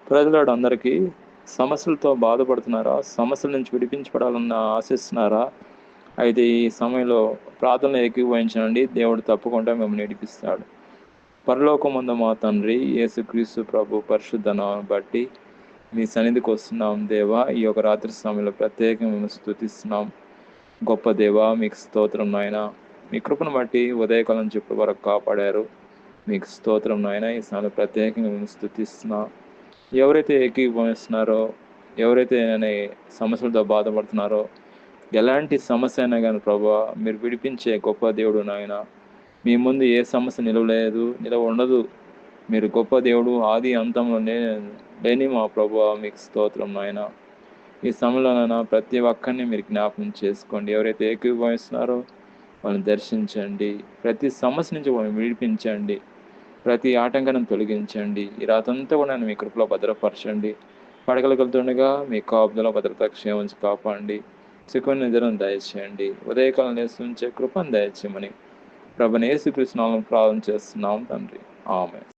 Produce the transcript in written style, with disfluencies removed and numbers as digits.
ప్రజలాడు అందరికీ సమస్యలతో బాధపడుతున్నారా? సమస్యల నుంచి విడిపించబడాలని ఆశిస్తున్నారా? అయితే ఈ సమయంలో ప్రార్థనలో ఏకీభవించండి. దేవుడు తప్పకుండా మిమ్మల్ని నడిపిస్తాడు. పరలోకమందు మా తండ్రి, యేసుక్రీస్తు ప్రభు పరిశుద్ధ నామమును బట్టి మీ సన్నిధికి వస్తున్నాం దేవా. ఈ యొక్క రాత్రి సమయంలో ప్రత్యేకంగా మిమ్మల్ని స్తుతిస్తున్నాం. గొప్ప దేవా, మీకు స్తోత్రం నాయన. మీ కృపను బట్టి ఉదయకాలం నుంచి ఇప్పటి వరకు కాపాడారు. మీకు స్తోత్రం నాయన. ఈ సమయంలో ప్రత్యేకంగా మిమ్మల్ని స్తుతిస్తున్నా. ఎవరైతే ఏకీభవిస్తున్నారో, ఎవరైతే సమస్యలతో బాధపడుతున్నారో, ఎలాంటి సమస్య అయినా కానీ ప్రభువా, మీరు విడిపించే గొప్ప దేవుడు నాయన. మీ ముందు ఏ సమస్య నిలవ ఉండదు. మీరు గొప్ప దేవుడు, ఆది అంతంలో లేని మా ప్రభువా, మీకు స్తోత్రం నాయన. ఈ సమయంలోనైనా ప్రతి ఒక్కరిని మీరు జ్ఞాపకం చేసుకోండి. ఎవరైతే ఏకీభవిస్తున్నారో వాళ్ళని దర్శించండి. ప్రతి సమస్య నుంచి వాళ్ళని విడిపించండి. ప్రతి ఆటంకాన్ని తొలగించండి. ఈ రాతంతా కూడా మీ కృపలో భద్రపరచండి. పడగలుగుతుండగా మీ కాపుదల భద్రత క్షేమించి కాపాడండి. సుఖమైన నిద్రను దయచేయండి. ఉదయకాలం లేచి ఉంచే కృపను దయచేయమని ప్రభువైన యేసుక్రీస్తు నామములో ప్రార్థన చేస్తున్నాం తండ్రి. ఆమేన్.